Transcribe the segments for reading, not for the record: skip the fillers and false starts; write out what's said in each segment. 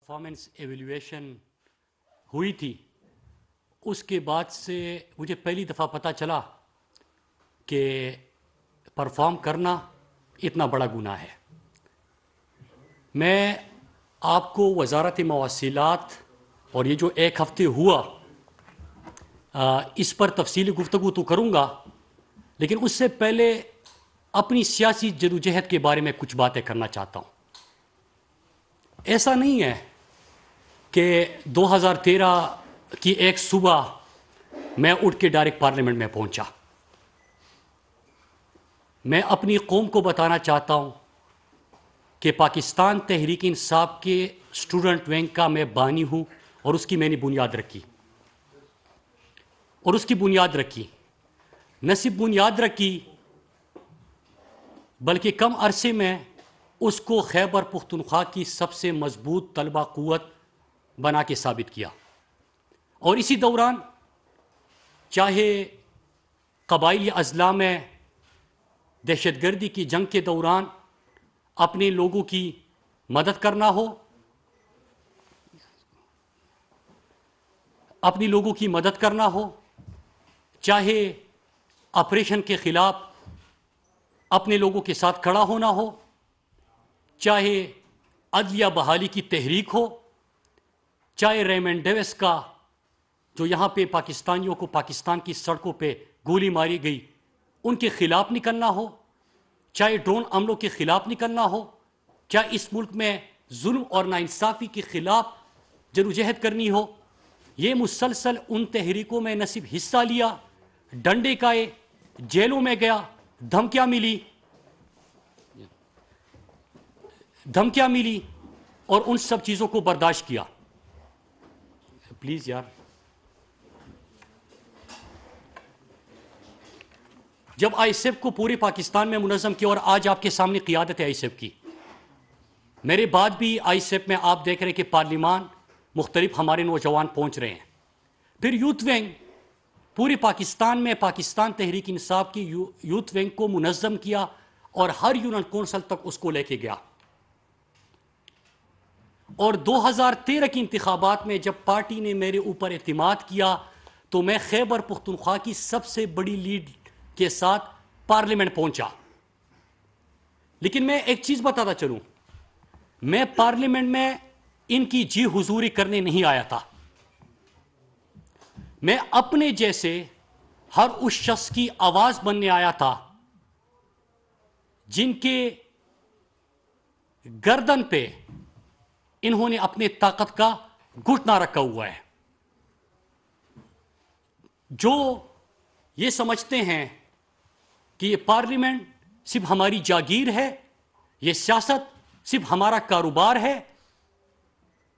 Performance evaluation ہوئی تھی، اس کے بعد سے مجھے پہلی دفعہ پتہ چلا کہ پرفارم کرنا اتنا بڑا گناہ ہے۔ میں آپ کو وزارت مواصلات اور یہ جو ایک ہفتے ہوا اس پر تفصیلی گفتگو تو کروں گا، لیکن اس سے پہلے اپنی سیاسی جدوجہد کے بارے میں کچھ باتیں کرنا چاہتا ہوں۔ ایسا نہیں ہے کہ 2013 کی ایک صبح میں اٹھ کے ڈائریکٹ پارلیمنٹ میں پہنچا۔ میں اپنی قوم کو بتانا چاہتا ہوں کہ پاکستان تحریک انصاف کے اسٹوڈنٹ ونگ کا میں بانی ہوں اور اس کی میں نے بنیاد رکھی نہ صرف بنیاد رکھی بلکہ کم عرصے میں اس کو خیبر پختونخوا کی سب سے مضبوط طلبہ قوت بنا کے ثابت کیا۔ اور اسی دوران چاہے قبائلی اضلاع میں دہشت گردی کی جنگ کے دوران اپنے لوگوں کی مدد کرنا ہو، چاہے آپریشن کے خلاف اپنے لوگوں کے ساتھ کھڑا ہونا ہو، چاہے عدلیہ بحالی کی تحریک ہو، چاہے ریمنڈ ڈیوس کا جو یہاں پہ پاکستانیوں کو پاکستان کی سڑکوں پہ گولی ماری گئی ان کے خلاف نکلنا ہو، چاہے ڈرون عملوں کے خلاف نکلنا ہو، چاہے اس ملک میں ظلم اور ناانصافی کے خلاف جدوجہد کرنی ہو، یہ مسلسل ان تحریکوں میں نہ صرف حصہ لیا، ڈنڈے کھائے، جیلوں میں گیا، دھمکیاں ملی اور ان سب چیزوں کو برداشت کیا۔ پلیز یار، جب آئی ایس ایف کو پورے پاکستان میں منظم کیا اور آج آپ کے سامنے قیادت ہے آئی ایس ایف کی، میرے بعد بھی آئی ایس ایف میں آپ دیکھ رہے ہیں کہ پارلیمان مختلف ہمارے نوجوان پہنچ رہے ہیں۔ پھر یوتھ ونگ پورے پاکستان میں پاکستان تحریک انصاف کی یوتھ ونگ کو منظم کیا اور ہر یونین کونسل تک اس کو لے کے گیا۔ اور 2013 کی انتخابات میں جب پارٹی نے میرے اوپر اعتماد کیا تو میں خیبر پختونخوا کی سب سے بڑی لیڈ کے ساتھ پارلیمنٹ پہنچا۔ لیکن میں ایک چیز بتاتا چلوں، میں پارلیمنٹ میں ان کی جی حضوری کرنے نہیں آیا تھا، میں اپنے جیسے ہر اس شخص کی آواز بننے آیا تھا جن کے گردن پہ انہوں نے اپنے طاقت کا گھٹنا رکھا ہوا ہے، جو یہ سمجھتے ہیں کہ یہ پارلیمنٹ صرف ہماری جاگیر ہے، یہ سیاست صرف ہمارا کاروبار ہے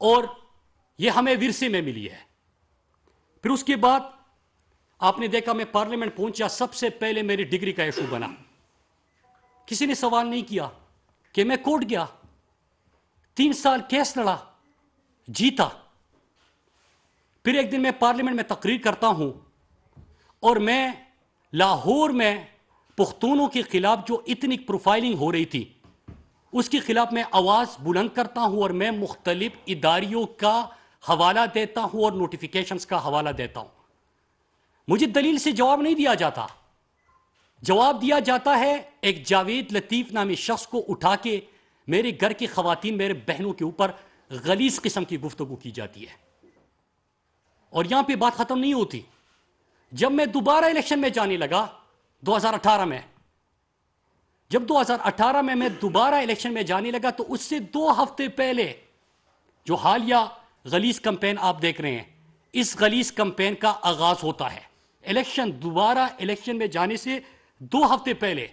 اور یہ ہمیں ورثے میں ملی ہے۔ پھر اس کے بعد آپ نے دیکھا میں پارلیمنٹ پہنچا، سب سے پہلے میری ڈگری کا ایشو بنا۔ کسی نے سوال نہیں کیا کہ میں کورٹ گیا، 3 سال کیس لڑا، جیتا۔ پھر ایک دن میں پارلیمنٹ میں تقریر کرتا ہوں اور میں لاہور میں پختونوں کے خلاف جو ایتھنک پروفائلنگ ہو رہی تھی اس کے خلاف میں آواز بلند کرتا ہوں اور میں مختلف اداریوں کا حوالہ دیتا ہوں اور نوٹیفیکیشنز کا حوالہ دیتا ہوں۔ مجھے دلیل سے جواب نہیں دیا جاتا، جواب دیا جاتا ہے ایک جاوید لطیف نامی شخص کو اٹھا کے میرے گھر کی خواتین، میرے بہنوں کے اوپر غلیظ قسم کی گفتگو کی جاتی ہے۔ اور یہاں پہ بات ختم نہیں ہوتی، جب میں دوبارہ الیکشن میں جانے لگا 2018 میں، جب 2018 میں دوبارہ الیکشن میں جانے لگا تو اس سے 2 ہفتے پہلے جو حالیہ غلیظ کمپین آپ دیکھ رہے ہیں، اس غلیظ کمپین کا آغاز ہوتا ہے دوبارہ الیکشن میں جانے سے 2 ہفتے پہلے۔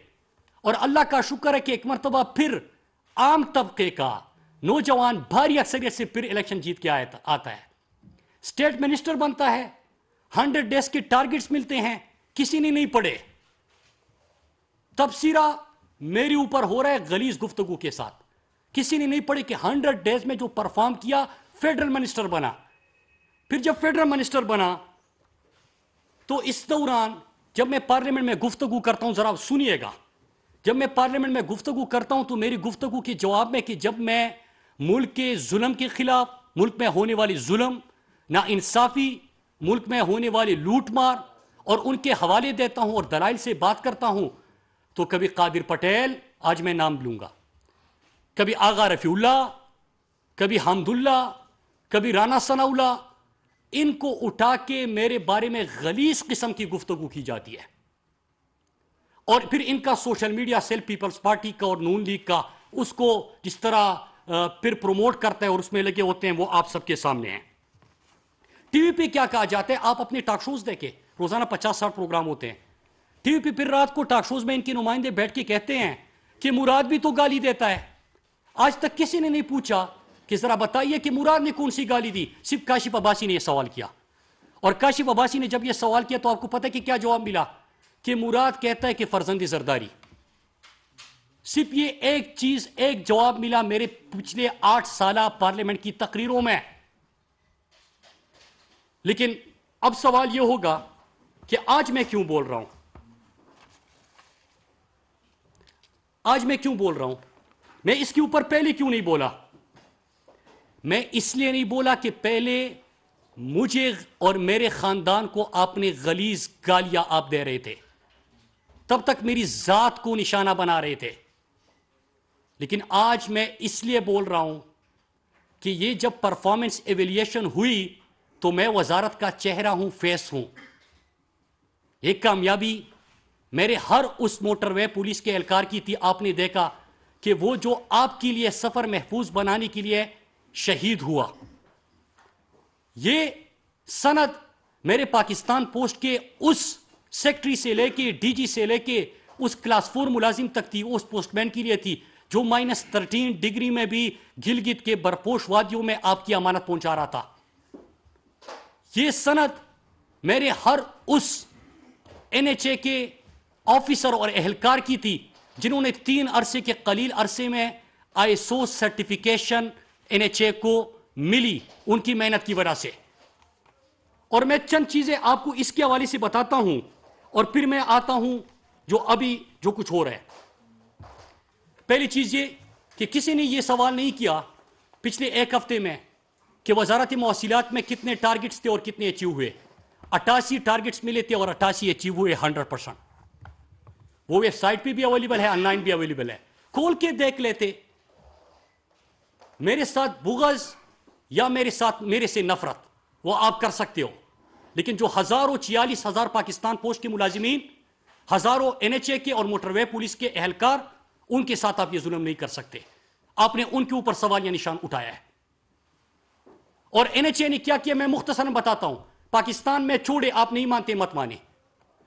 اور اللہ کا شکر ہے کہ ایک مرتبہ پھر عام طبقے کا نوجوان بھاری اکثریت سے پھر الیکشن جیت کے آتا ہے، اسٹیٹ منسٹر بنتا ہے، 100 ڈیز کے ٹارگٹس ملتے ہیں، کسی نے نہیں پڑھے۔ تبصرہ میرے اوپر ہو رہا ہے غلیظ گفتگو کے ساتھ، کسی نے نہیں پڑھے کہ 100 ڈیز میں جو پرفارم کیا فیڈرل منسٹر بنا۔ پھر جب فیڈرل منسٹر بنا تو اس دوران جب میں پارلیمنٹ میں گفتگو کرتا ہوں، ذرا سنیے گا، جب میں پارلیمنٹ میں گفتگو کرتا ہوں تو میری گفتگو کے جواب میں کہ جب میں ملک کے ظلم کے خلاف، ملک میں ہونے والی ظلم، نا انصافی، ملک میں ہونے والی لوٹ مار اور ان کے حوالے دیتا ہوں اور دلائل سے بات کرتا ہوں، تو کبھی قادر پٹیل، آج میں نام لوں گا، کبھی آغا رفیع اللہ، کبھی حمد اللہ، کبھی رانا ثناء اللہ، ان کو اٹھا کے میرے بارے میں غلیظ قسم کی گفتگو کی جاتی ہے، اور پھر ان کا social media cell Peoples Party کا اور نون لیگ کا اس کو جس طرح پھر پروموٹ کرتا ہے اور اس میں لگے ہوتے ہیں، وہ آپ سب کے سامنے ہیں۔ ٹی وی پہ کیا کہا جاتا ہے، آپ اپنے ٹاک شوز دیکھیں، روزانہ 50-60 پروگرام ہوتے ہیں، ٹی وی پہ پھر رات کو ٹاک شوز میں ان کے نمائندے بیٹھ کے کہتے ہیں کہ مراد بھی تو گالی دیتا ہے۔ آج تک کسی نے نہیں پوچھا کہ ذرا بتائیے کہ مراد نے کون سی گالی دی، صرف کاشف عباسی نے یہ سوال کیا، اور کاشف عباسی نے جب یہ سوال کیا تو آپ کو پتہ ہے کہ کیا جواب ملا، کہ مراد کہتا ہے کہ فرزند زرداری۔ صرف یہ ایک چیز، ایک جواب ملا میرے پچھلے 8 سالہ پارلیمنٹ کی تقریروں میں۔ لیکن اب سوال یہ ہوگا کہ آج میں کیوں بول رہا ہوں، آج میں کیوں بول رہا ہوں، میں اس کے اوپر پہلے کیوں نہیں بولا؟ میں اس لیے نہیں بولا کہ پہلے مجھے اور میرے خاندان کو آپ نے غلیظ گالیاں آپ دے رہے تھے، تب تک میری ذات کو نشانہ بنا رہے تھے، لیکن آج میں اس لیے بول رہا ہوں کہ یہ جب پرفارمنس ایویلیشن ہوئی تو میں وزارت کا چہرہ ہوں، فیس ہوں۔ ایک کامیابی میرے ہر اس موٹر وے پولیس کے اہلکار کی تھی، آپ نے دیکھا کہ وہ جو آپ کے لیے سفر محفوظ بنانے کے لیے شہید ہوا۔ یہ سند میرے پاکستان پوسٹ کے اس سیکٹری سے لے کے ڈی جی سے لے کے اس کلاس 4 ملازم تک تھی، اس پوسٹ مین کے لیے تھی جو -13 ڈگری میں بھی گلگت کے برپوش وادیوں میں آپ کی امانت پہنچا رہا تھا۔ یہ سند میرے ہر اس NHA کے آفیسر اور اہلکار کی تھی جنہوں نے 3 عرصے کے قلیل عرصے میں ISO سرٹیفیکیشن NHA کو ملی، ان کی محنت کی وجہ سے۔ اور میں چند چیزیں آپ کو اس کے حوالے سے بتاتا ہوں اور پھر میں آتا ہوں جو کچھ ہو رہا ہے۔ پہلی چیز یہ کہ کسی نے یہ سوال نہیں کیا پچھلے 1 ہفتے میں کہ وزارت مواصلات میں کتنے ٹارگٹس تھے اور کتنے اچیو ہوئے۔ 88 ٹارگٹس ملے تھے اور 88 اچیو ہوئے 100%۔ وہ ویب سائٹ پہ بھی اویلیبل ہے، آن لائن بھی اویلیبل ہے، کھول کے دیکھ لیتے۔ میرے ساتھ بغض یا میرے سے نفرت وہ آپ کر سکتے ہو، لیکن جو 46,000 پاکستان پوسٹ کے ملازمین، ہزاروں NHA کے اور موٹر وے پولیس کے اہلکار، ان کے ساتھ آپ یہ ظلم نہیں کر سکتے۔ آپ نے ان کے اوپر سوال یا نشان اٹھایا ہے۔ اور NHA نے کیا کیا میں مختصراً بتاتا ہوں۔ پاکستان میں چھوڑے، آپ نہیں مانتے مت مانے،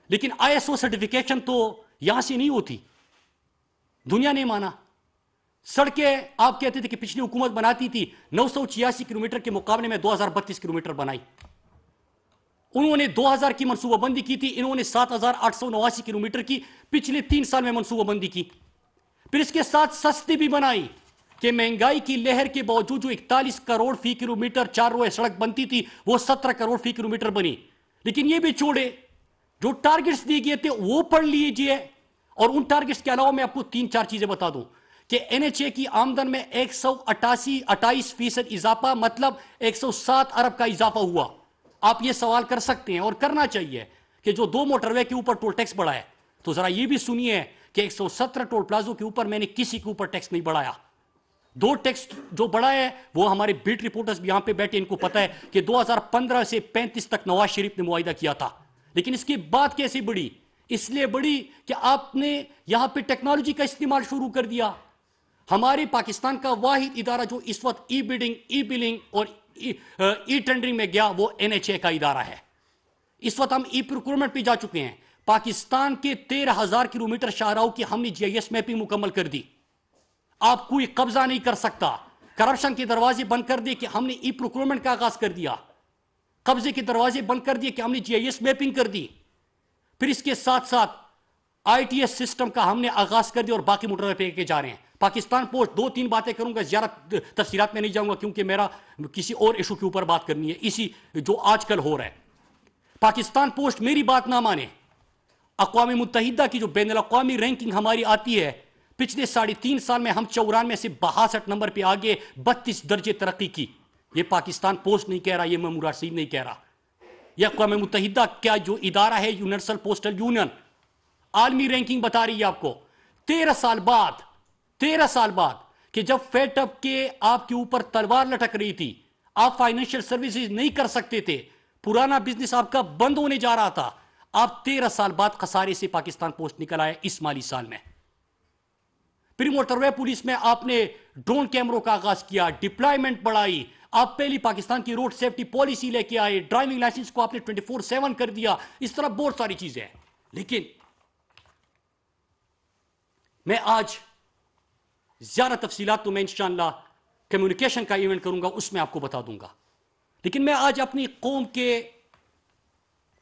لیکن ISO سرٹیفیکیشن تو یہاں سے نہیں ہوتی، دنیا نے مانا۔ سڑکیں آپ کہتے تھے کہ پچھلی حکومت بناتی تھی 986 کلومیٹر کے مقابلے میں 2032 کلومیٹر بنائی۔ انہوں نے 2000 کی منصوبہ بندی کی تھی، انہوں نے 7889 کلومیٹر کی پچھلے 3 سال میں منصوبہ بندی کی۔ پھر اس کے ساتھ سستی بھی بنائی کہ مہنگائی کی لہر کے باوجود جو 41 کروڑ فی کلومیٹر 4 روئے سڑک بنتی تھی وہ 17 کروڑ فی کلومیٹر بنی۔ لیکن یہ بھی چھوڑے، جو ٹارگٹس دیے گئے تھے وہ پڑھ لیجئے، اور ان ٹارگٹس کے علاوہ میں آپ کو 3-4 چیزیں بتا دوں کہ NHA کی آمدن میں 128% اضافہ، مطلب 107 ارب کا اضافہ ہوا۔ آپ یہ سوال کر سکتے ہیں اور کرنا چاہیے کہ جو 2 موٹر وے کے اوپر ٹول ٹیکس بڑھا ہے، تو ذرا یہ بھی سنیے کہ 117 ٹول پلازوں کے اوپر میں نے کسی کے اوپر ٹیکس نہیں بڑھایا۔ 2 ٹیکس جو بڑھا ہے وہ ہمارے بیٹ رپورٹرز بھی یہاں پہ بیٹھے، ان کو پتا ہے کہ 2015 سے 35 تک نواز شریف نے معاہدہ کیا تھا، لیکن اس کی بات کیسے بڑھی؟ اس لیے بڑھی کہ آپ نے یہاں پہ ٹیکنالوجی کا استعمال شروع کر دیا۔ ہمارے پاکستان کا واحد ادارہ جو اس وقت ای بڈنگ، ای بلنگ اور ای ٹینڈرنگ میں گیا وہ NHA کا ادارہ ہے۔ اس وقت ہم ای پروکیورمنٹ پہ جا چکے ہیں۔ پاکستان کے 13,000 کلومیٹر شاہراہوں کی ہم نے GIS میپنگ مکمل کر دی۔ آپ کوئی قبضہ نہیں کر سکتا۔ کرپشن کے دروازے بند کر دیے کہ ہم نے ای پروکیورمنٹ کا آغاز کر دیا، قبضے کے دروازے بند کر دیے کہ ہم نے GIS میپنگ کر دی۔ پھر اس کے ساتھ ساتھ ITS سسٹم کا ہم نے آغاز کر دیا اور باقی موٹر وے پہ کے جا رہے ہیں۔ پاکستان پوسٹ 2-3 باتیں کروں گا، زیادہ تفصیلات میں نہیں جاؤں گا کیونکہ میرا کسی اور ایشو کے اوپر بات کرنی ہے، اسی جو آج کل ہو رہا ہے۔ پاکستان پوسٹ میری بات نہ مانے، اقوام متحدہ کی جو بین الاقوامی رینکنگ ہماری آتی ہے، پچھلے 3.5 سال میں ہم 94 میں سے 62 نمبر پہ آگے 32 درجے ترقی کی۔ یہ پاکستان پوسٹ نہیں کہہ رہا، یہ میں مراد سعید نہیں کہہ رہا، یہ اقوام متحدہ کا جو ادارہ ہے یونیورسل پوسٹل یونین، عالمی رینکنگ بتا رہی ہے آپ کو 13 سال بعد کہ جب فیٹ اپ کے آپ کے اوپر تلوار لٹک رہی تھی، آپ فائنینشیل سروسز نہیں کر سکتے تھے، پرانا بزنس آپ کا بند ہونے جا رہا تھا، آپ 13 سال بعد خسارے سے پاکستان پوسٹ نکل آیا اس مالی سال میں۔ پھر موٹر وے پولیس میں آپ نے ڈرون کیمروں کا آغاز کیا، ڈپلائمنٹ بڑھائی، آپ پہلی پاکستان کی روڈ سیفٹی پالیسی لے کے آئے، ڈرائیونگ لائسنس کو آپ نے 24/7 کر دیا، اس طرح بہت ساری چیزیں ہیں۔ لیکن میں آج زیادہ تفصیلات تو میں انشاءاللہ کمیونیکیشن کا ایونٹ کروں گا، اس میں آپ کو بتا دوں گا، لیکن میں آج اپنی قوم کے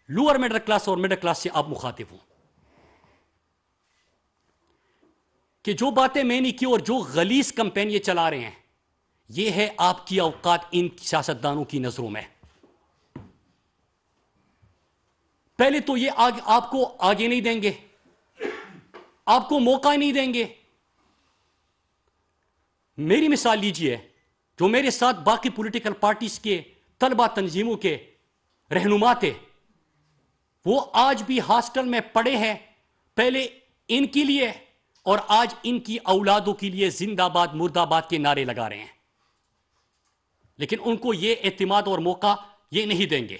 لوور میڈل کلاس اور میڈل کلاس سے آپ مخاطب ہوں کہ جو باتیں میں نے کی اور جو غلیظ کمپین یہ چلا رہے ہیں، یہ ہے آپ کی اوقات ان سیاستدانوں کی نظروں میں۔ پہلے تو یہ آپ کو آگے نہیں دیں گے، آپ کو موقع نہیں دیں گے۔ میری مثال لیجئے، جو میرے ساتھ باقی پولیٹیکل پارٹیز کے طلبہ تنظیموں کے رہنما تھے، وہ آج بھی ہاسٹل میں پڑے ہیں، پہلے ان کے لیے اور آج ان کی اولادوں کے لیے زندہ باد مردہ باد کے نعرے لگا رہے ہیں، لیکن ان کو یہ اعتماد اور موقع یہ نہیں دیں گے۔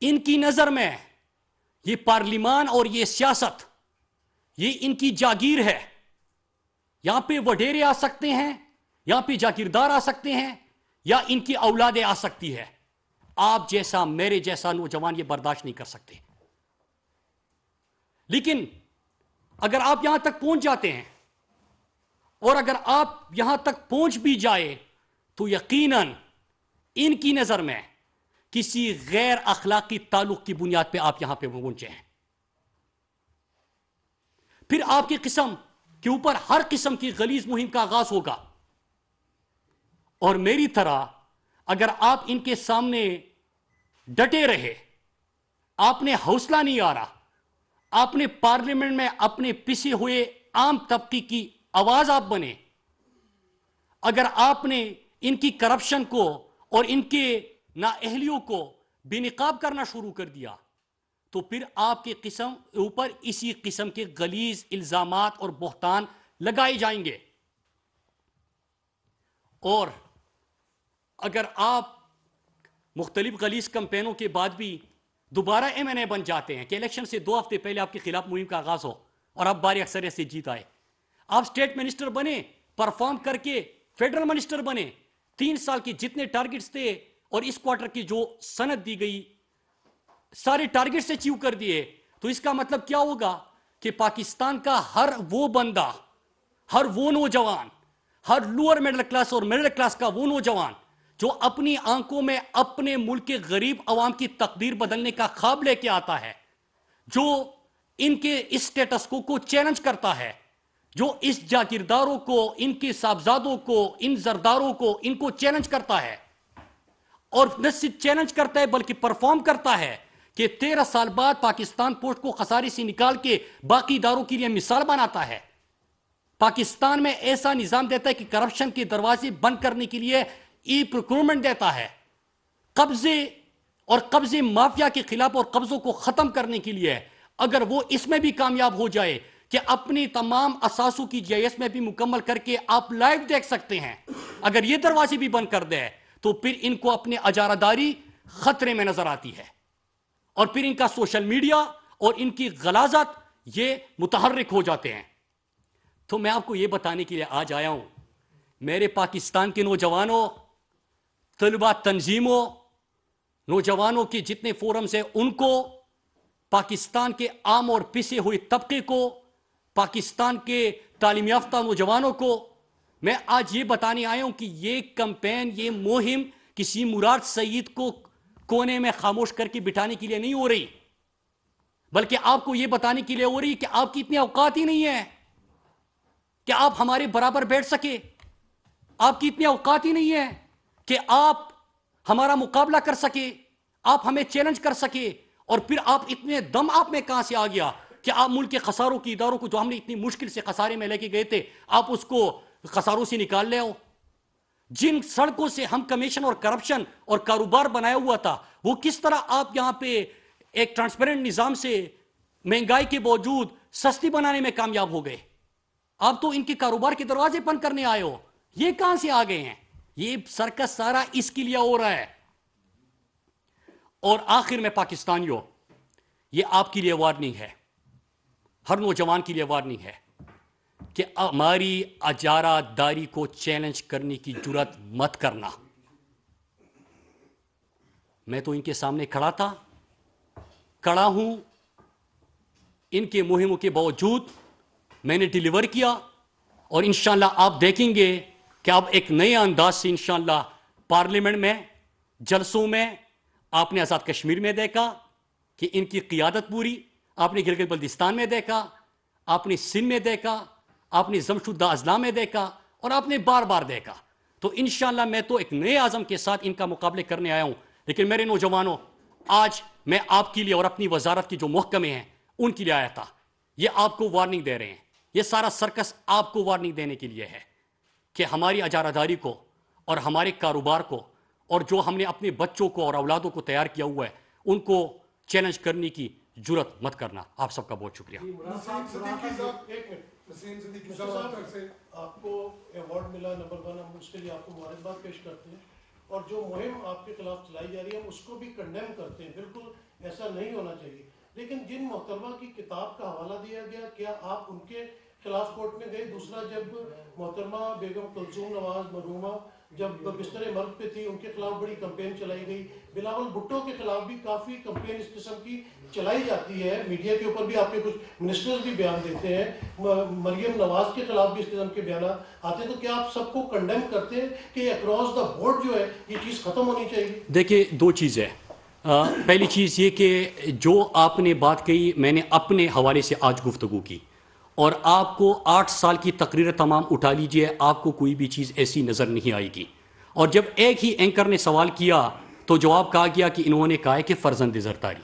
ان کی نظر میں یہ پارلیمان اور یہ سیاست، یہ ان کی جاگیر ہے، یہاں پہ وڈیرے آ سکتے ہیں، یہاں پہ جاگیردار آ سکتے ہیں، یا ان کی اولادیں آ سکتی ہے۔ آپ جیسا میرے جیسا نوجوان یہ برداشت نہیں کر سکتے۔ لیکن اگر آپ یہاں تک پہنچ جاتے ہیں، اور اگر آپ یہاں تک پہنچ بھی جائے تو یقیناً ان کی نظر میں کسی غیر اخلاقی تعلق کی بنیاد پہ آپ یہاں پہ پہنچے ہیں۔ پھر آپ کی قسم کے اوپر ہر قسم کی غلیظ مہم کا آغاز ہوگا، اور میری طرح اگر آپ ان کے سامنے ڈٹے رہے، آپ نے حوصلہ نہیں آ رہا، آپ نے پارلیمنٹ میں اپنے پسے ہوئے عام طبقے کی آواز آپ بنے، اگر آپ نے ان کی کرپشن کو اور ان کے نااہلیوں کو بے نقاب کرنا شروع کر دیا، تو پھر آپ کے قسم اوپر اسی قسم کے غلیظ الزامات اور بہتان لگائے جائیں گے۔ اور اگر آپ مختلف غلیظ کمپینوں کے بعد بھی دوبارہ ایم این اے بن جاتے ہیں کہ الیکشن سے 2 ہفتے پہلے آپ کے خلاف مہم کا آغاز ہو اور آپ بھاری اکثریت سے جیت آئے، آپ اسٹیٹ منسٹر بنے، پرفارم کر کے فیڈرل منسٹر بنے، 3 سال کے جتنے ٹارگٹس تھے اور اس کوارٹر کی جو سند دی گئی سارے ٹارگٹس اچیو کر دیے، تو اس کا مطلب کیا ہوگا کہ پاکستان کا ہر وہ بندہ، ہر وہ نوجوان، ہر لوور میڈل کلاس اور میڈل کلاس کا وہ نوجوان جو اپنی آنکھوں میں اپنے ملک کے غریب عوام کی تقدیر بدلنے کا خواب لے کے آتا ہے، جو ان کے اس سٹیٹس کو چیلنج کرتا ہے، جو اس جاگیرداروں کو، ان کے صاحبزادوں کو، ان زرداروں کو، ان کو چیلنج کرتا ہے، اور نہ صرف چیلنج کرتا ہے بلکہ پرفارم کرتا ہے کہ 13 سال بعد پاکستان پوسٹ کو خسارے سے نکال کے باقی اداروں کے لیے مثال بناتا ہے، پاکستان میں ایسا نظام دیتا ہے کہ کرپشن کے دروازے بند کرنے کے لیے ای پروکیورمنٹ دیتا ہے، قبضے مافیا کے خلاف اور قبضوں کو ختم کرنے کے لیے، اگر وہ اس میں بھی کامیاب ہو جائے کہ اپنی تمام اثاثوں کی جی آئی ایس میں بھی مکمل کر کے آپ لائیو دیکھ سکتے ہیں، اگر یہ دروازے بھی بند کر دے تو پھر ان کو اپنے اجارہ داری خطرے میں نظر آتی ہے، اور پھر ان کا سوشل میڈیا اور ان کی غلاظت یہ متحرک ہو جاتے ہیں۔ تو میں آپ کو یہ بتانے کے لیے آج آیا ہوں، میرے پاکستان کے نوجوانوں، طلبہ تنظیموں، نوجوانوں کے جتنے فورمز ہیں، ان کو، پاکستان کے عام اور پسے ہوئے طبقے کو، پاکستان کے تعلیم یافتہ نوجوانوں کو میں آج یہ بتانے آیا ہوں کہ یہ کمپین، یہ مہم کسی مراد سعید کو کونے میں خاموش کر کے بٹھانے کے لیے نہیں ہو رہی، بلکہ آپ کو یہ بتانے کے لیے ہو رہی کہ آپ کی اتنی اوقات ہی نہیں ہے کہ آپ ہمارے برابر بیٹھ سکے، آپ کی اتنی اوقات ہی نہیں ہے کہ آپ ہمارا مقابلہ کر سکے، آپ ہمیں چیلنج کر سکے، اور پھر آپ اتنے دم آپ میں کہاں سے آ گیا کہ آپ ملک کے خساروں کی اداروں کو جو ہم نے اتنی مشکل سے خسارے میں لے کے گئے تھے، آپ اس کو خساروں سے نکال لے آؤ۔ جن سڑکوں سے ہم کمیشن اور کرپشن اور کاروبار بنایا ہوا تھا، وہ کس طرح آپ یہاں پہ ایک ٹرانسپیرنٹ نظام سے مہنگائی کے باوجود سستی بنانے میں کامیاب ہو گئے؟ آپ تو ان کے کاروبار کے دروازے بند کرنے آئے ہو. یہ کہاں سے آ گئے ہیں؟ یہ سرکس سارا اس کے لیے ہو رہا ہے. اور آخر میں پاکستانیوں، یہ آپ کے لیے وارننگ ہے، ہر نوجوان کے لیے وارننگ ہے کہ ہماری اجارہ داری کو چیلنج کرنے کی جرات مت کرنا. میں تو ان کے سامنے کھڑا ہوں. ان کے مہموں کے باوجود میں نے ڈیلیور کیا، اور انشاءاللہ آپ دیکھیں گے کہ اب ایک نئے انداز سے انشاءاللہ پارلیمنٹ میں، جلسوں میں، آپ نے آزاد کشمیر میں دیکھا کہ ان کی قیادت پوری، آپ نے گلگت بلتستان میں دیکھا، آپ نے سندھ میں دیکھا، آپ نے جمشید اضلاع میں دیکھا، اور آپ نے بار بار دیکھا. تو انشاءاللہ میں تو ایک نئے عزم کے ساتھ ان کا مقابلے کرنے آیا ہوں. لیکن میرے نوجوانوں، آج میں آپ کے لیے اور اپنی وزارت کے جو محکمے ہیں ان کے لیے آیا تھا. یہ آپ کو وارننگ دے رہے ہیں. یہ سارا سرکس آپ کو وارننگ دینے کے لیے ہے کہ ہماری اجارہ داری کو اور ہمارے کاروبار کو، اور جو ہم نے اپنے بچوں کو اور اولادوں کو تیار کیا ہوا ہے، ان کو چیلنج کرنے کی جرات مت کرنا. آپ سب کا بہت شکریہ. نسیم صدیقی صاحب، آپ کو ایوارڈ ملا نمبر 1، ہم اس کے لیے آپ کو مبارکباد پیش کرتے ہیں، اور جو مہم آپ کے خلاف چلائی جا رہی ہے ہم اس کو بھی کنڈیم کرتے ہیں. بالکل ایسا نہیں ہونا چاہیے. لیکن جن محترمہ کی کتاب کا حوالہ دیا گیا، کیا آپ ان کے خلاف کورٹ میں گئے؟ دوسرا، جب محترمہ بیگم کلثوم نواز مرحومہ جب بستر مرگ پہ تھی، ان کے خلاف بڑی کمپین چلائی گئی. بلاول بھٹو کے خلاف بھی کافی کمپین اس قسم کی چلائی جاتی ہے. میڈیا کے اوپر بھی آپ کے کچھ منسٹرز بھی بیان دیتے ہیں. مریم نواز کے خلاف بھی اس قسم کے بیانات آتے ہیں. تو کیا آپ سب کو کنڈیم کرتے ہیں کہ اکراس دا بورڈ جو ہے یہ چیز ختم ہونی چاہیے؟ دیکھیے، دو چیزیں. پہلی چیز یہ کہ جو آپ نے بات کہی، میں نے اپنے حوالے سے آج گفتگو کی، اور آپ کو 8 سال کی تقریر تمام اٹھا لیجئے، آپ کو کوئی بھی چیز ایسی نظر نہیں آئے گی. اور جب ایک ہی اینکر نے سوال کیا تو جواب کہا گیا کہ انہوں نے کہا ہے کہ فرزند زرداری.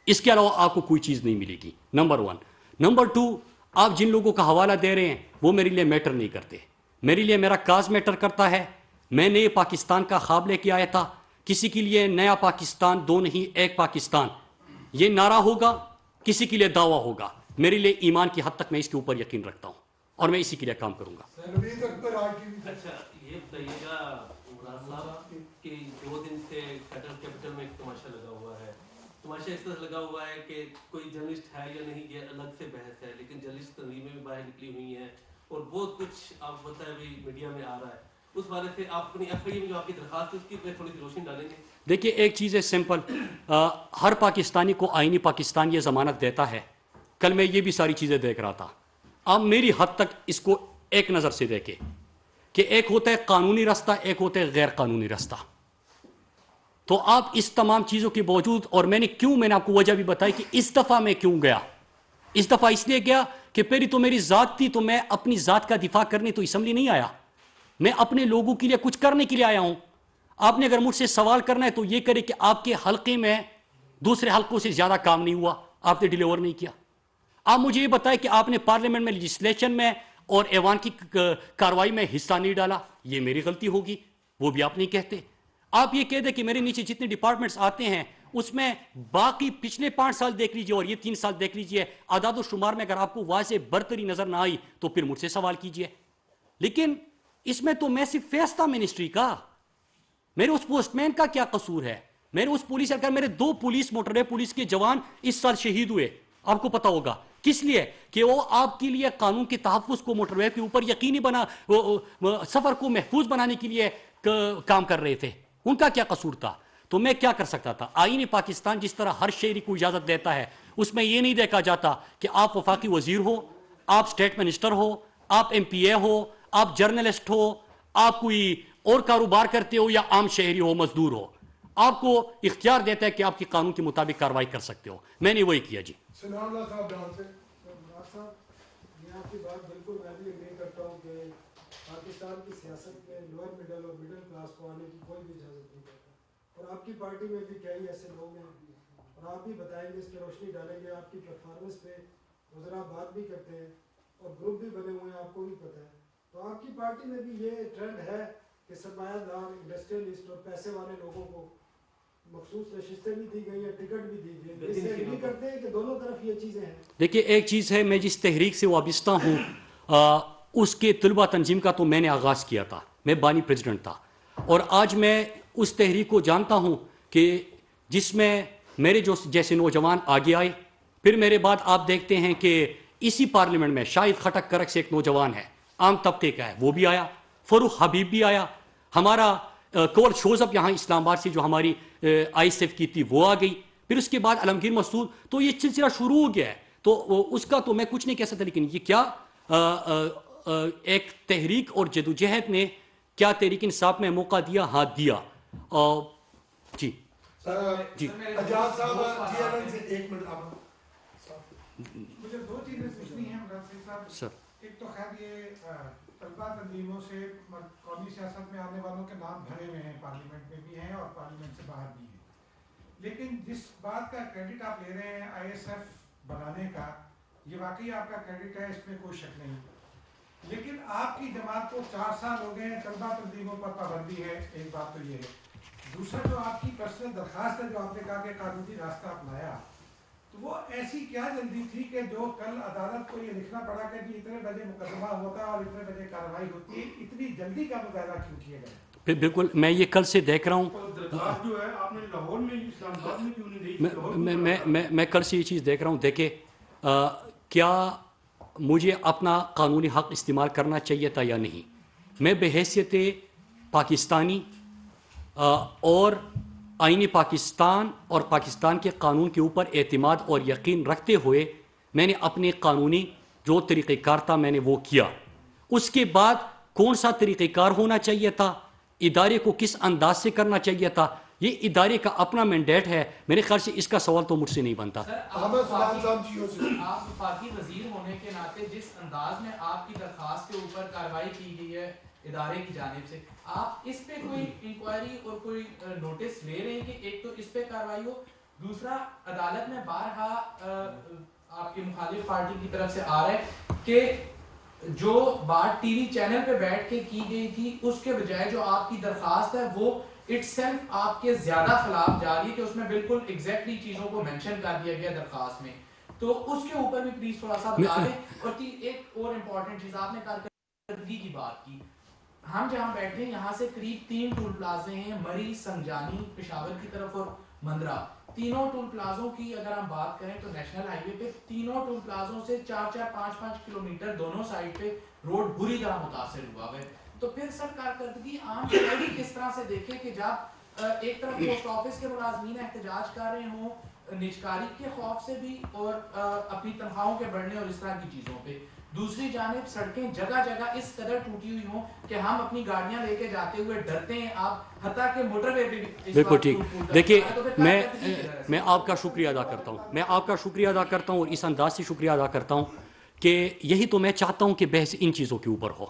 اس کے علاوہ آپ کو کوئی چیز نہیں ملے گی. نمبر 1. نمبر 2، آپ جن لوگوں کا حوالہ دے رہے ہیں وہ میرے لیے میٹر نہیں کرتے. میرے لیے میرا کاز میٹر کرتا ہے. میں نئے پاکستان کا خواب لے کے آیا تھا. کسی کے لیے نیا پاکستان دو نہیں، ایک پاکستان، یہ نعرہ ہوگا، کسی کے لیے دعویٰ ہوگا. میرے لیے ایمان کی حد تک میں اس کے اوپر یقین رکھتا ہوں، اور میں اسی کے لیے کام کروں گا. اچھا، یہ بتائیے گا عمران صاحب کہ 2 دن سے فیڈرل کیپٹل میں ایک تماشا لگا ہوا ہے. تماشا اس طرح لگا ہوا ہے کہ کوئی جرنلسٹ ہے یا نہیں، یہ الگ سے بحث ہے، لیکن جرنلسٹ تنظیمیں بھی باہر نکلی ہوئی ہیں اور بہت کچھ آپ بتائیں بھی میڈیا میں آ رہا ہے. اس بارے سے آپ اپنی ایف آئی اے میں جو آپ کی درخواست ہے اس کی تھوڑی سی روشنی ڈالیں گے؟ دیکھیے، ایک چیز ہے سمپل. ہر پاکستانی کو آئینی پاکستان یہ ضمانت دیتا ہے. کل میں یہ بھی ساری چیزیں دیکھ رہا تھا. اب میری حد تک اس کو ایک نظر سے دیکھے کہ ایک ہوتا ہے قانونی راستہ، ایک ہوتا ہے غیر قانونی راستہ. تو آپ اس تمام چیزوں کے باوجود، اور میں نے آپ کو وجہ بھی بتائی کہ اس دفعہ میں کیوں گیا. اس دفعہ اس لیے گیا کہ پہلی تو میری ذات تھی، تو میں اپنی ذات کا دفاع کرنے تو اسمبلی نہیں آیا. میں اپنے لوگوں کے لیے کچھ کرنے کے لیے آیا ہوں. آپ نے اگر مجھ سے سوال کرنا ہے تو یہ کرے کہ آپ کے حلقے میں دوسرے حلقوں سے زیادہ کام نہیں ہوا، آپ نے ڈیلیور نہیں کیا. آپ مجھے یہ بتائیں کہ آپ نے پارلیمنٹ میں لیجسلیشن میں اور ایوان کی کاروائی میں حصہ نہیں ڈالا. یہ میری غلطی ہوگی، وہ بھی آپ نہیں کہتے. آپ یہ کہہ دیں کہ میرے نیچے جتنے ڈپارٹمنٹس آتے ہیں اس میں باقی پچھلے 5 سال دیکھ لیجئے اور یہ 3 سال دیکھ لیجئے، اعداد و شمار میں اگر آپ کو واضح برتری نظر نہ آئی تو پھر مجھ سے سوال کیجئے. لیکن اس میں تو میں صرف فیس تھا منسٹری کا. میرے اس پوسٹ مین کا کیا قصور ہے؟ میرے اس پولیس سرکار، میرے 2 پولیس موٹر پولیس کے جوان اس سال شہید ہوئے. آپ کو پتا ہوگا کس لیے؟ کہ وہ آپ کے لیے قانون کے تحفظ کو موٹر وے کے اوپر یقینی سفر کو محفوظ بنانے کے لیے کام کر رہے تھے. ان کا کیا قصور تھا؟ تو میں کیا کر سکتا تھا؟ آئین پاکستان جس طرح ہر شہری کو اجازت دیتا ہے، اس میں یہ نہیں دیکھا جاتا کہ آپ وفاقی وزیر ہو، آپ اسٹیٹ منسٹر ہو، آپ ایم پی اے ہو، آپ جرنلسٹ ہو، آپ کوئی اور کاروبار کرتے ہو، یا عام شہری ہو، مزدور ہو. آپ کو اختیار دیتا ہے کہ آپ کی قانون کے مطابق کاروائی کر سکتے ہو. میں نے وہی کیا. جی سنان اللہ صاحب ڈان سے میں آپ کی بات بالکل میں بھی اگری کرتا ہوں کہ پاکستان کی سیاست میں لوئر مڈل اور مڈل کلاس کو آنے کی کوئی بھی اجازت نہیں دیتا. اور آپ کی پارٹی میں بھی کئی ایسے لوگ ہیں، اور آپ بھی بتائیں گے، اس کی روشنی ڈالیں گے. آپ کی پرفارمنس پہ وزراء بات بھی کرتے ہیں اور گروپ بھی بنے ہوئے ہیں، آپ کو بھی پتہ ہے. تو آپ کی پارٹی میں بھی یہ ٹرینڈ ہے کہ سرمایہ دار انڈسٹریلسٹ اور پیسے والے لوگوں کو مخصوص نشستیں بھی دی گئی ہیں, ٹکٹ بھی دی گئی. اس سے ایگری کرتے ہیں کہ دونوں طرف یہ چیزیں ہیں؟ دیکھیے ایک چیز ہے, میں جس تحریک سے وابستہ ہوں اس کے طلبہ تنظیم کا تو میں نے آغاز کیا تھا, میں بانی پریزیڈنٹ تھا, اور آج میں اس تحریک کو جانتا ہوں کہ جس میں میرے جو جیسے نوجوان آگے آئے, پھر میرے بعد آپ دیکھتے ہیں کہ اسی پارلیمنٹ میں شاہد خٹک کرک سے ایک نوجوان ہے, عام طبقے کا ہے, وہ بھی آیا, فروخ حبیب بھی آیا, ہمارا کول شوزب یہاں اسلام آباد سے جو ہماری آئی ایس ایف کی تھی وہ آ گئی, پھر اس کے بعد علمگیر مسعود, تو یہ سلسلہ شروع ہو گیا ہے. تو اس کا تو میں کچھ نہیں کہہ سکتا, لیکن یہ کیا ایک تحریک اور جدوجہد نے کیا تحریک انصاف میں موقع دیا؟ ہاں دیا. جی جی اجاز صاحب جی ایل این سے ایک منٹ آپ. مجھے دو چیزیں پوچھنی ہیں مراد صاحب. سر, ایک تو خیر یہ طلبہ تنظیموں سے قومی سیاست میں آنے والوں کے نام بھرے ہوئے ہیں, پارلیمنٹ میں بھی ہیں اور پارلیمنٹ سے باہر بھی ہیں, لیکن جس بات کا کریڈٹ آپ لے رہے ہیں آئی ایس ایف بنانے کا, یہ واقعی آپ کا کریڈٹ ہے, اس میں کوئی شک نہیں, لیکن آپ کی جماعت کو 4 سال ہو گئے ہیں طلبہ تنظیموں پر پابندی ہے, ایک بات تو یہ ہے. دوسرا جو آپ کی پرسنل درخواست ہے جو آپ نے کہا کہ قانونی راستہ اپنایا, تو وہ ایسی کیا جلدی تھی کہ جو کل عدالت کو یہ لکھنا پڑا کہ جی اتنے بجے مقدمہ ہوتا ہے اور اتنے بجے کارروائی ہوتی ہے, اتنی جلدی کا مظاہرہ کیوں کیے گئے؟ بالکل, میں یہ کل سے دیکھ رہا ہوں, جو ہے آپ نے لاہور میں اسلام آباد میں کیوں نہیں دی؟ میں کل سے یہ چیز دیکھ رہا ہوں. دیکھیں کیا مجھے اپنا قانونی حق استعمال کرنا چاہیے تھا یا نہیں. میں بحیثیت پاکستانی اور آئین پاکستان اور پاکستان کے قانون کے اوپر اعتماد اور یقین رکھتے ہوئے میں نے اپنے قانونی جو طریقہ کار تھا میں نے وہ کیا. اس کے بعد کون سا طریقہ کار ہونا چاہیے تھا, ادارے کو کس انداز سے کرنا چاہیے تھا, یہ ادارے کا اپنا مینڈیٹ ہے. میرے خیال سے اس کا سوال تو مجھ سے نہیں بنتا. آپ وفاقی وزیر ہونے کے ناطے جس انداز میں آپ کی درخواست کے اوپر کارروائی کی گئی ہے ادارے کی جانب سے, آپ اس پہ کوئی انکوائری اور کوئی نوٹس لے رہے ہیں کہ ایک تو اس پہ کارروائی ہو, دوسرا عدالت میں بارہا آپ کی مخالف پارٹی کی طرف سے آ رہا ہے کہ جو بات ٹی وی چینل پہ بیٹھ کے کی گئی تھی اس کے بجائے جو آپ کی درخواست ہے وہ اٹ سیلف آپ کے زیادہ خلاف جا رہی ہے, کہ اس میں بالکل ایگزیکٹلی چیزوں کو مینشن کر دیا گیا درخواست میں. تو اس کے اوپر بھی پلیز تھوڑا سا بتا دیں. اور ایک اور امپورٹنٹ چیز, آپ نے کارکردگی کی بات کی, ہم جہاں بیٹھے ہیں یہاں سے قریب 3 ٹول پلازے ہیں, مری, سنجانی, پشاور کی طرف اور مندرہ. تینوں ٹول پلازوں کی اگر ہم بات کریں تو نیشنل ہائی وے پہ تینوں ٹول پلازوں سے 4-5 کلومیٹر دونوں سائڈ پہ روڈ بری طرح متاثر ہوا ہے. تو پھر سر کارکردگی عام شہری کس طرح سے دیکھے کہ جب ایک طرف پوسٹ آفس کے ملازمین احتجاج کر رہے ہوں نجکاری کے خوف سے بھی اور اپنی تنخواہوں کے بڑھنے اور اس طرح کی چیزوں پہ, دوسری جانب سڑکیں جگہ جگہ اس قدر ٹوٹی ہوئی ہوں کہ ہم اپنی گاڑیاں لے کے جاتے ہوئے ڈرتے ہیں, آپ حتیٰ کہ موٹر وے پہ بالکل ٹھیک. دیکھیے میں آپ کا شکریہ ادا کرتا ہوں, میں آپ کا شکریہ ادا کرتا ہوں اور اس انداز سے شکریہ ادا کرتا ہوں کہ یہی تو میں چاہتا ہوں کہ بحث ان چیزوں کے اوپر ہو.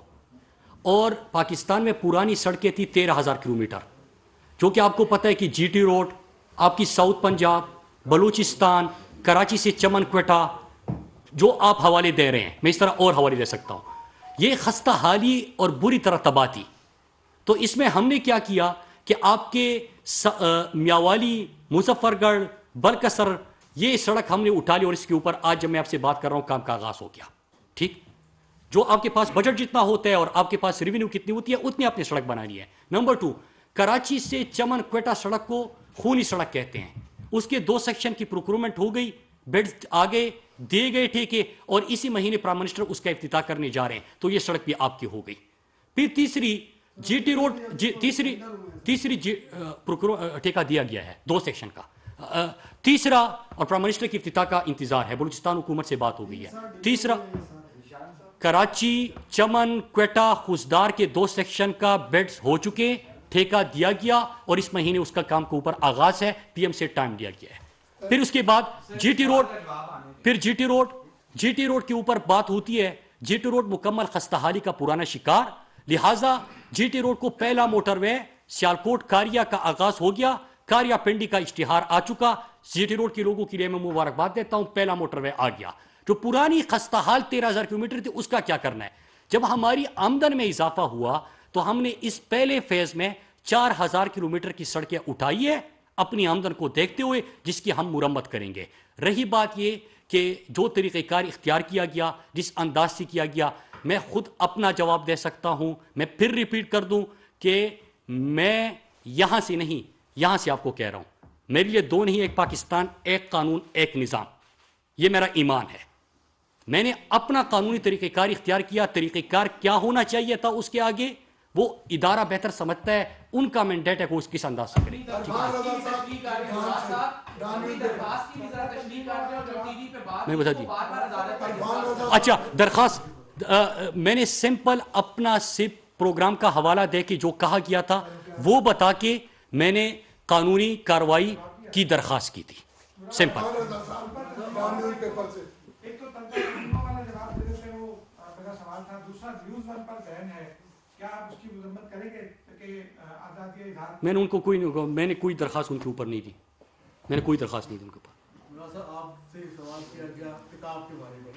اور پاکستان میں پرانی سڑکیں تھی 13,000 کلومیٹر, جو کہ آپ کو پتہ ہے کہ جی ٹی روڈ آپ کی ساؤتھ پنجاب, بلوچستان, کراچی سے چمن کوئٹہ جو آپ حوالے دے رہے ہیں, میں اس طرح اور حوالے دے سکتا ہوں, یہ خستہ حالی اور بری طرح تباہ تھی. تو اس میں ہم نے کیا کیا کہ آپ کے میاوالی, مظفر گڑھ, بلکسر, یہ سڑک ہم نے اٹھا لی اور اس کے اوپر آج جب میں آپ سے بات کر رہا ہوں کام کا آغاز ہو گیا. ٹھیک, جو آپ کے پاس بجٹ جتنا ہوتا ہے اور آپ کے پاس ریونیو کتنی ہوتی ہے اتنی آپ نے سڑک بنانی ہے. نمبر 2, کراچی سے چمن کوئٹہ سڑک کو خونی سڑک کہتے ہیں, اس کے 2 سیکشن کی پروکیورمنٹ ہو گئی, بیڈ آگے دیے گئے ٹھیکے, اور اسی مہینے پرائم منسٹر اس کا افتتاح کرنے جا رہے ہیں, تو یہ سڑک بھی آپ کی ہو گئی. پھر تیسری جی ٹی روڈ, تیسری ٹھیکہ دیا گیا ہے 2 سیکشن کا. تیسرا اور پرائم منسٹر کی افتتاح کا انتظار ہے, بلوچستان حکومت سے بات ہو گئی ہے. تیسرا کراچی, چمن, کوئٹہ, خوزدار کے 2 سیکشن کا بیڈز ہو چکے, ٹھیکہ دیا گیا اور اس مہینے اس کا کام کے اوپر آغاز ہے, پی ایم سے ٹائم دیا گیا ہے. پھر اس کے بعد جی ٹی روڈ, پھر جی ٹی روڈ کے اوپر بات ہوتی ہے. جی ٹی روڈ مکمل خستہ حالی کا پرانا شکار, لہٰذا جی ٹی روڈ کو پہلا موٹر وے سیالکوٹ کاریا کا آغاز ہو گیا, کاریا پنڈی کا اشتہار آ چکا. جی ٹی روڈ کے لوگوں کے لیے میں مبارکباد دیتا ہوں, پہلا موٹر وے آ گیا. جو پرانی خستہ حال 13,000 کلومیٹر تھی اس کا کیا کرنا ہے. جب ہماری آمدن میں اضافہ ہوا تو ہم نے اس پہلے فیز میں 4000 کلومیٹر کی سڑکیں اٹھائی ہے اپنی آمدن کو دیکھتے ہوئے، جس کی ہم مرمت کریں گے. رہی بات یہ کہ جو طریقہ کار اختیار کیا گیا، جس انداز سے کیا گیا، میں خود اپنا جواب دے سکتا ہوں. میں پھر ریپیٹ کر دوں کہ میں یہاں سے نہیں، یہاں سے آپ کو کہہ رہا ہوں، میرے لیے دو نہیں، ایک پاکستان، ایک قانون، ایک نظام. یہ میرا ایمان ہے. میں نے اپنا قانونی طریقہ کار اختیار کیا. طریقہ کار کیا ہونا چاہیے تھا اس کے آگے وہ ادارہ بہتر سمجھتا ہے، ان کا مینڈیٹ ہے کہ وہ اس کس انداز سے کرے. میں بتا دی. اچھا درخواست میں نے سمپل اپنا سپ پروگرام کا حوالہ دے کے جو کہا گیا تھا وہ بتا کے میں نے قانونی کارروائی کی درخواست کی تھی. سمپل. ایک تو تنخواہ تنظیموں والا جواب دے دیتے، وہ میرا سوال تھا. دوسرا نیوز ون پر بین ہے، کیا آپ اس کی مذمت کریں گے کہ آزادی اظہار؟ میں نے ان کو میں نے کوئی درخواست ان کے اوپر نہیں دی. میں نے کوئی درخواست نہیں دی ان کے اوپر. آپ سے سوال کیا گیا کتاب کے بارے میں،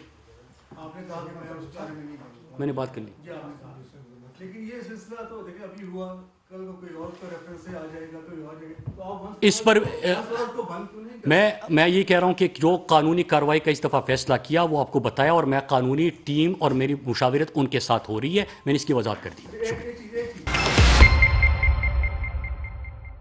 آپ نے کہا کہ میں اس بارے میں نہیں کروں. میں نے بات کر لی. جی آپ نے کہا، لیکن یہ سلسلہ تو دیکھیں ابھی ہوا، کل کو کوئی اور کا ریفرنس سے آ جائے گا، کوئی اور جائے گا، تو آپ اس پر کو بند کیوں نہیں کریں؟ میں یہ کہہ رہا ہوں کہ جو قانونی کارروائی کا اس دفعہ فیصلہ کیا وہ آپ کو بتایا، اور میں قانونی ٹیم اور میری مشاورت ان کے ساتھ ہو رہی ہے. میں نے اس کی وضاحت کر دی. شکریہ.